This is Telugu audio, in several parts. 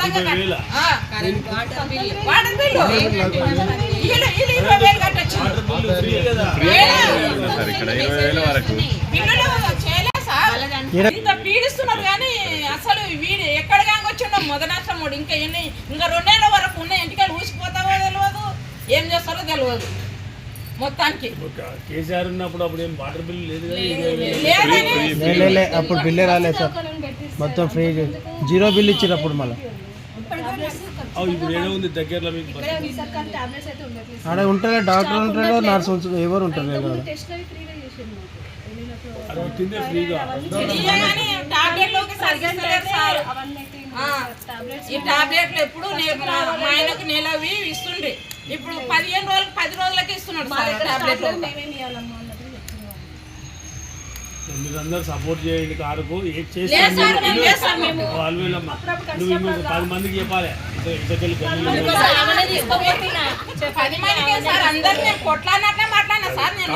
మొత్తంగా వాటర్ బిల్లు వీళ్ళు 20,000 కట్టొచ్చు. పిల్లలు చేయలేదు సార్, ఇంత పీడిస్తున్నారు కానీ అసలు వీడు ఎక్కడ గ్యాంగ్ వచ్చిండో మొదనాశ్రముడు. ఇంకా 2 ఏళ్ళ వరకు ఉన్న ఇంటికి ఊసిపోతావో తెలియదు, ఏం చేస్తారో తెలియదు. మొత్తానికి కేసీఆర్ ఉన్నప్పుడు అప్పుడు ఏం వాటర్ బిల్ లేదు, అప్పుడు బిల్లే రాలేదు సార్, మొత్తం ఫ్రీ 0 బిల్ ఇచ్చినప్పుడు మళ్ళీ ఇప్పుడు ఏదో ఉంది దగ్గరలో మీకు ఆడ ఉంటాడు, డాక్టర్ ఉంటాడు, నర్స్ ఉంటాడు, ఎవరు ఉంటారు ఫ్రీగా. ఈ టాబ్లెట్లు ఎప్పుడు మా ఆయనకు నెలవి ఇస్తుండే, ఇప్పుడు 15 రోజులు 10 రోజులకి ఇస్తున్నాడు సార్ టాబ్లెట్లు. మీరందరూ సపోర్ట్ చేయండి కారుకు. ఏం చేస్తే 10 మందికి చెప్పాలి. 10 మందికి సార్ అందరు నేను కొట్లాడినట్లే మాట్లాడినా సార్. నేను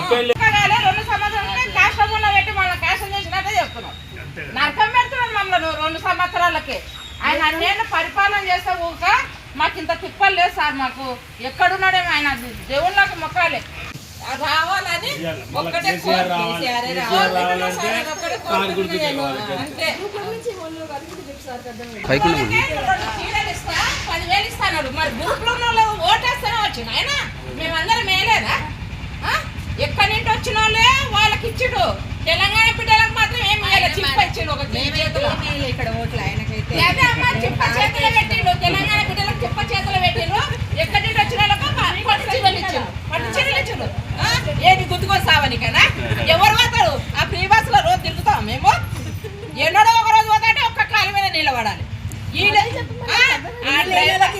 2 సంవత్సరాలకి క్యాష్ అమౌంట్ పెట్టి మళ్ళీ క్యాష్ చేసినట్టే చెప్తున్నాం. నరకం పెడుతున్నాడు మమ్మల్ని 2 సంవత్సరాలకి. ఆయన అన్నేళ్ళు పరిపాలన చేస్తే ఊక మాకు ఇంత తిప్పలు లేదు సార్. మాకు ఎక్కడున్నాడేమో ఆయన దేవుళ్ళకి మొక్కాలి రావాలని ఒక్కటే ఇస్తా 10,000 ఇస్తాడు. మరి గ్రూప్లో ఓటేస్తేనే వచ్చింది ఆయన. మేమందరం మేలేదా? ఎక్కడి నుంచి వచ్చిన వాళ్ళే వాళ్ళకి ఇచ్చిడు. తెలంగాణ బిడ్డలకు మాత్రం ఏం చిప్ప ఇచ్చిండు. ఇక్కడ ఓట్లు ఆయనకైతే అదే అమ్మ చిప్ప చేతిలో పెట్టిండు. తెలంగాణ బిడ్డలకు చిప్ప చేతిలో పెట్టిండు. ఎక్కడి నుంచి వచ్చిన వాళ్ళకు పట్టు చీరలు ఇచ్చిండు. పట్టు చీరలు ఇచ్చిండు. ఏది గుర్తుకొని సావని కదా. ఎవరు పోతాడు? ఆ ఫ్రీ బస్ లో రోజు తిరుగుతాం మేము. ఎన్నడో ఒక రోజు పోతాంటే ఒక్క కాలు మీద నిలబడాలి.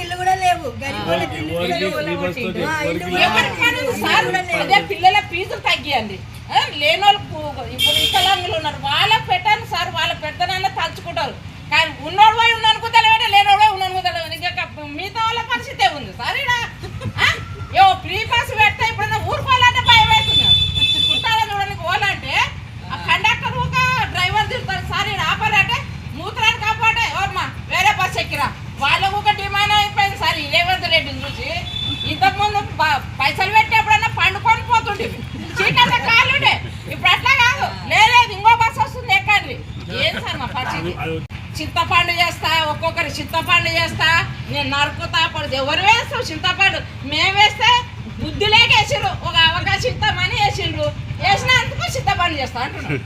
ఇల్లు కూడా లేవు. అదే పిల్లల ఫీజులు తగ్గియండి. లేనోళ్ళు ఇప్పుడు వికలాంగులు ఉన్నారు, వాళ్ళకి పెట్టాను సార్. వాళ్ళ పెద్దనాన్న తలుచుకుంటారు. కానీ ఉన్నోడు పోయి ఉన్నానుకో తెలియదు, లేనోడు పోయి ఉన్నానుకో తెలియదు. ఇంకా మిగతా వాళ్ళ పరిస్థితి ఉంది సార్. ఇక్కడ ఫ్రీ బస్ పెడితే ఇప్పుడు ఊరుకోవాలంటే భయం అవుతున్నారు. చుట్టాలని చూడడానికి పోవాలంటే ఆ కండక్టర్ ఒక డ్రైవర్ తిరుగుతారు సార్. ఇక్కడ ఆపాలంటే మూత్రాన్ని కాపాడే ఎవరమ్మా వేరే బస్ ఎక్కిరా. వాళ్ళకు ఒక డిమాండ్ అయిపోయింది సార్ ఈ రేవంత్ రెడ్డిని చూసి. ఇంతకుముందు పైసలు పెట్టేప్పుడన్నా పండుకొని పోతుండే, చీకట్ల కాళ్ళుండే. ఇప్పుడు అట్లా కాదు, లేదు ఇంకో బస్సు వస్తుంది ఎక్కండి. ఏం సార్ మా పరిస్థితి? చింతపండు చేస్తా, ఒక్కొక్కరు చింతపండు చేస్తా, నేను నరుకుతా. ఎవరు వేస్తావు చింతపండు? మేము వేస్తే బుద్ధి లేక వేసిండ్రు. ఒక అవకాశం ఇస్తామని వేసిండ్రు. వేసినందుకు చింతపండు చేస్తా అంటున్నాడు.